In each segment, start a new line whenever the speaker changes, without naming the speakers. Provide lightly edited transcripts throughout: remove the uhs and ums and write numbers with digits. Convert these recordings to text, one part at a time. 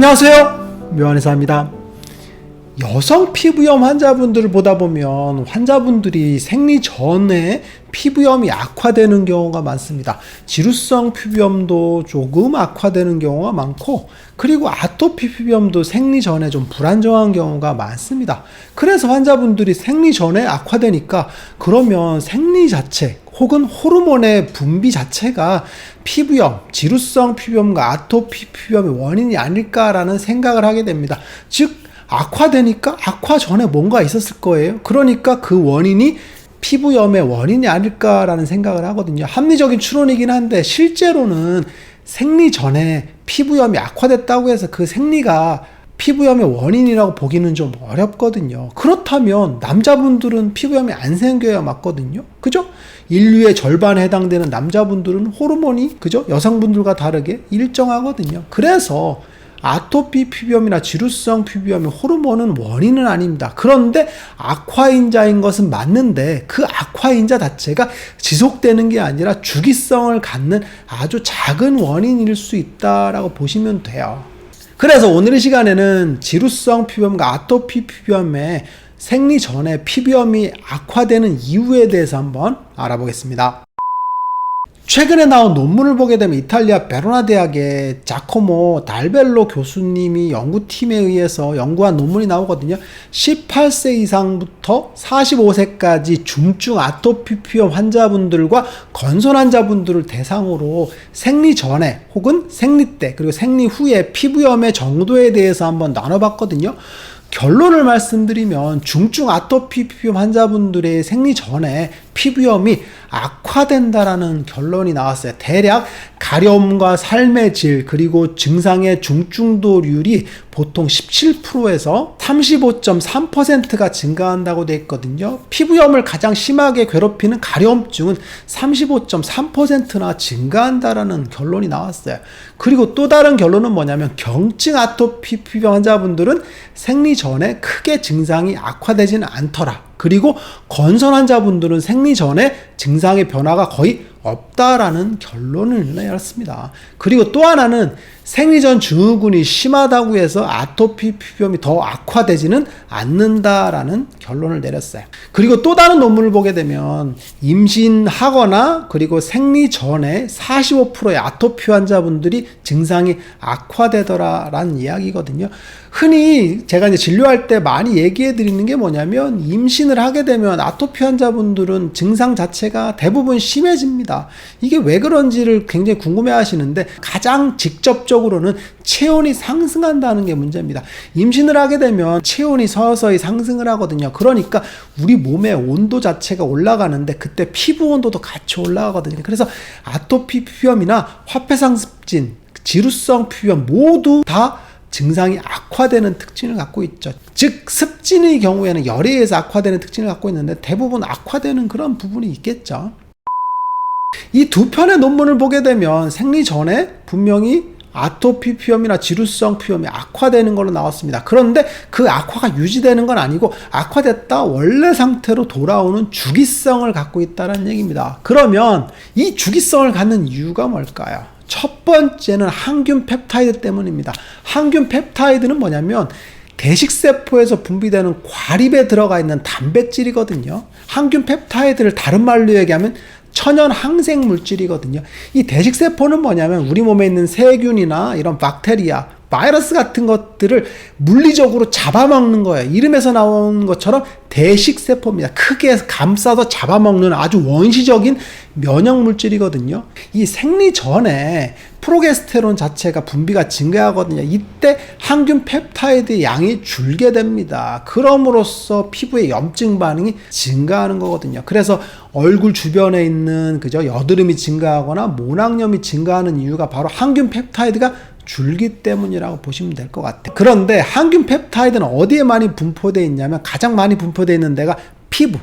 안녕하세요, 묘한의사입니다. 여성 피부염 환자분들을 보다 보면 환자분들이 생리 전에 피부염이 악화되는 경우가 많습니다. 지루성 피부염도 조금 악화되는 경우가 많고, 그리고 아토피 피부염도 생리 전에 좀 불안정한 경우가 많습니다. 그래서 환자분들이 생리 전에 악화되니까 그러면 생리 자체 혹은 호르몬의 분비 자체가 피부염, 지루성 피부염과 아토피 피부염의 원인이 아닐까라는 생각을 하게 됩니다. 즉 악화되니까 악화 전에 뭔가 있었을 거예요. 그러니까 그 원인이 피부염의 원인이 아닐까라는 생각을 하거든요. 합리적인 추론이긴 한데 실제로는 생리 전에 피부염이 악화됐다고 해서 그 생리가 피부염의 원인이라고 보기는 좀 어렵거든요. 그렇다면 남자분들은 피부염이 안 생겨야 맞거든요. 그죠? 인류의 절반에 해당되는 남자분들은 호르몬이 그죠? 여성분들과 다르게 일정하거든요. 그래서 아토피 피부염이나 지루성 피부염의 호르몬은 원인은 아닙니다. 그런데 악화인자인 것은 맞는데 그 악화인자 자체가 지속되는 게 아니라 주기성을 갖는 아주 작은 원인일 수 있다라고 보시면 돼요. 그래서 오늘 이 시간에는 지루성 피부염과 아토피 피부염의 생리 전에 피부염이 악화되는 이유에 대해서 한번 알아보겠습니다. 최근에 나온 논문을 보게 되면 이탈리아 베로나 대학의 자코모 달벨로 교수님이 연구팀에 의해서 연구한 논문이 나오거든요. 18세 이상부터 45세까지 중증 아토피 피부염 환자분들과 건선 환자분들을 대상으로 생리 전에 혹은 생리 때 그리고 생리 후에 피부염의 정도에 대해서 한번 나눠봤거든요. 결론을 말씀드리면 중증 아토피 피부염 환자분들의 생리 전에 피부염이 악화된다라는 결론이 나왔어요. 대략 가려움과 삶의 질 그리고 증상의 중증도율이 보통 17%에서 35.3%가 증가한다고 되어 있거든요. 피부염을 가장 심하게 괴롭히는 가려움증은 35.3%나 증가한다라는 결론이 나왔어요. 그리고 또 다른 결론은 뭐냐면 경증 아토피 피부염 환자분들은 생리 전에 크게 증상이 악화되지는 않더라. 그리고 건선 환자분들은 생리 전에 증상의 변화가 거의 없다라는 결론을 내렸습니다. 그리고 또 하나는 생리 전 증후군이 심하다고 해서 아토피 피부염이 더 악화되지는 않는다라는 결론을 내렸어요. 그리고 또 다른 논문을 보게 되면 임신하거나 그리고 생리 전에 45%의 아토피 환자분들이 증상이 악화되더라라는 이야기거든요. 흔히 제가 이제 진료할 때 많이 얘기해 드리는 게 뭐냐면 임신을 하게 되면 아토피 환자분들은 증상 자체가 대부분 심해집니다. 이게 왜 그런지를 굉장히 궁금해 하시는데 가장 직접적으로는 체온이 상승한다는 게 문제입니다. 임신을 하게 되면 체온이 서서히 상승을 하거든요. 그러니까 우리 몸의 온도 자체가 올라가는데 그때 피부 온도도 같이 올라가거든요. 그래서 아토피 피부염이나 화폐상습진, 지루성 피부염 모두 다 증상이 악화되는 특징을 갖고 있죠. 즉 습진의 경우에는 열에 의해서 악화되는 특징을 갖고 있는데 대부분 악화되는 그런 부분이 있겠죠. 이 두 편의 논문을 보게 되면 생리 전에 분명히 아토피 피부염이나 지루성 피부염이 악화되는 걸로 나왔습니다. 그런데 그 악화가 유지되는 건 아니고 악화됐다 원래 상태로 돌아오는 주기성을 갖고 있다는 얘기입니다. 그러면 이 주기성을 갖는 이유가 뭘까요? 첫 번째는 항균 펩타이드 때문입니다. 항균 펩타이드는 뭐냐면 대식세포에서 분비되는 과립에 들어가 있는 단백질이거든요. 항균 펩타이드를 다른 말로 얘기하면 천연 항생 물질이거든요. 이 대식세포는 뭐냐면 우리 몸에 있는 세균이나 이런 박테리아, 바이러스 같은 것들을 물리적으로 잡아먹는 거예요. 이름에서 나온 것처럼 대식세포입니다. 크게 감싸서 잡아먹는 아주 원시적인 면역물질이거든요. 이 생리 전에 프로게스테론 자체가 분비가 증가하거든요. 이때 항균 펩타이드 양이 줄게 됩니다. 그럼으로써 피부의 염증 반응이 증가하는 거거든요. 그래서 얼굴 주변에 있는 그죠 여드름이 증가하거나 모낭염이 증가하는 이유가 바로 항균 펩타이드가 줄기 때문이라고 보시면 될 것 같아요. 그런데 항균 펩타이드는 어디에 많이 분포되어 있냐면 가장 많이 분포되어 있는 데가 피부,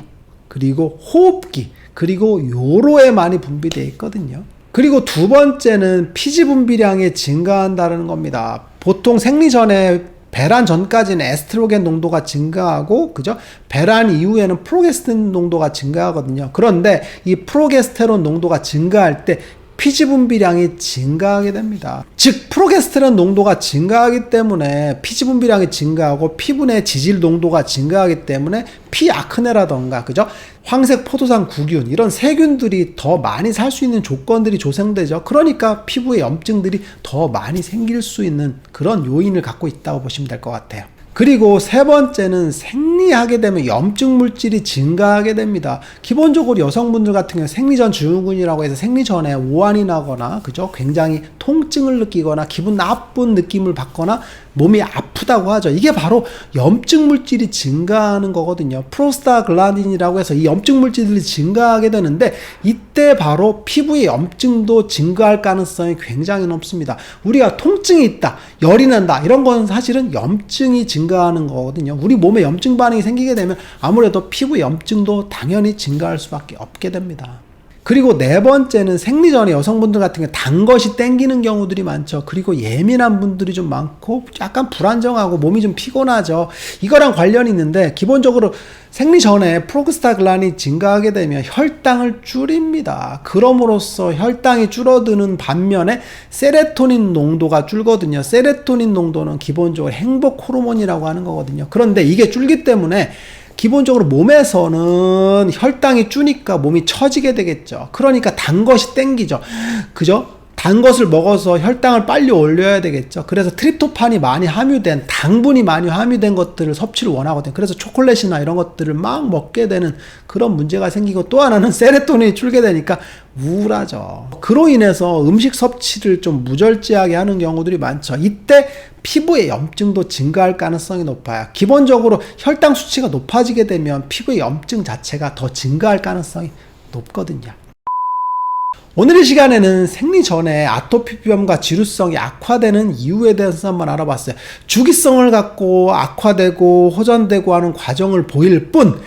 그리고 호흡기, 그리고 요로에 많이 분비되어 있거든요. 그리고 두 번째는 피지 분비량이 증가한다는 겁니다. 보통 생리 전에 배란 전까지는 에스트로겐 농도가 증가하고 그죠? 배란 이후에는 프로게스테론 농도가 증가하거든요. 그런데 이 프로게스테론 농도가 증가할 때 피지 분비량이 증가하게 됩니다. 즉 프로게스테론 농도가 증가하기 때문에 피지 분비량이 증가하고 피부 내 지질 농도가 증가하기 때문에 피 아크네라던가 그죠? 황색 포도당 구균 이런 세균들이 더 많이 살 수 있는 조건들이 조성되죠. 그러니까 피부에 염증들이 더 많이 생길 수 있는 그런 요인을 갖고 있다고 보시면 될 것 같아요. 그리고 세 번째는 생리하게 되면 염증 물질이 증가하게 됩니다. 기본적으로 여성분들 같은 경우 생리전 증후군이라고 해서 생리 전에 오한이 나거나 그죠? 굉장히 통증을 느끼거나 기분 나쁜 느낌을 받거나 몸이 아프다고 하죠. 이게 바로 염증 물질이 증가하는 거거든요. 프로스타글란딘이라고 해서 이 염증 물질들이 증가하게 되는데 이때 바로 피부의 염증도 증가할 가능성이 굉장히 높습니다. 우리가 통증이 있다, 열이 난다 이런 건 사실은 염증이 증가하는 거거든요. 우리 몸에 염증 반응이 생기게 되면 아무래도 피부 염증도 당연히 증가할 수밖에 없게 됩니다. 그리고 네 번째는 생리 전에 여성분들 같은 경우 단 것이 땡기는 경우들이 많죠. 그리고 예민한 분들이 좀 많고 약간 불안정하고 몸이 좀 피곤하죠. 이거랑 관련이 있는데 기본적으로 생리 전에 프로스타글란딘이 증가하게 되면 혈당을 줄입니다. 그럼으로써 혈당이 줄어드는 반면에 세로토닌 농도가 줄거든요. 세로토닌 농도는 기본적으로 행복 호르몬이라고 하는 거거든요. 그런데 이게 줄기 때문에 기본적으로 몸에서는 혈당이 주니까 몸이 처지게 되겠죠. 그러니까 단 것이 땡기죠. 그죠? 단 것을 먹어서 혈당을 빨리 올려야 되겠죠. 그래서 트립토판이 많이 함유된, 당분이 많이 함유된 것들을 섭취를 원하거든요. 그래서 초콜릿이나 이런 것들을 막 먹게 되는 그런 문제가 생기고, 또 하나는 세로토닌이 줄게 되니까 우울하죠. 그로 인해서 음식 섭취를 좀 무절제하게 하는 경우들이 많죠. 이때 피부의 염증도 증가할 가능성이 높아요. 기본적으로 혈당 수치가 높아지게 되면 피부의 염증 자체가 더 증가할 가능성이 높거든요. 오늘 이 시간에는 생리 전에 아토피 비염과 지루성이 악화되는 이유에 대해서 한번 알아봤어요. 주기성을 갖고 악화되고 호전되고 하는 과정을 보일 뿐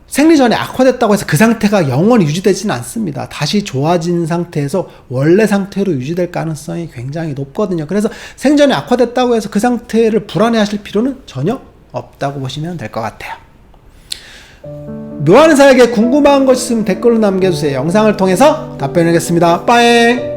생리 전에 악화됐다고 해서 그 상태가 영원히 유지되지는 않습니다. 다시 좋아진 상태에서 원래 상태로 유지될 가능성이 굉장히 높거든요. 그래서 생전에 악화됐다고 해서 그 상태를 불안해하실 필요는 전혀 없다고 보시면 될 것 같아요. 묘한 의사에게 궁금한 것 있으면 댓글로 남겨주세요. 영상을 통해서 답변하겠습니다. 빠이.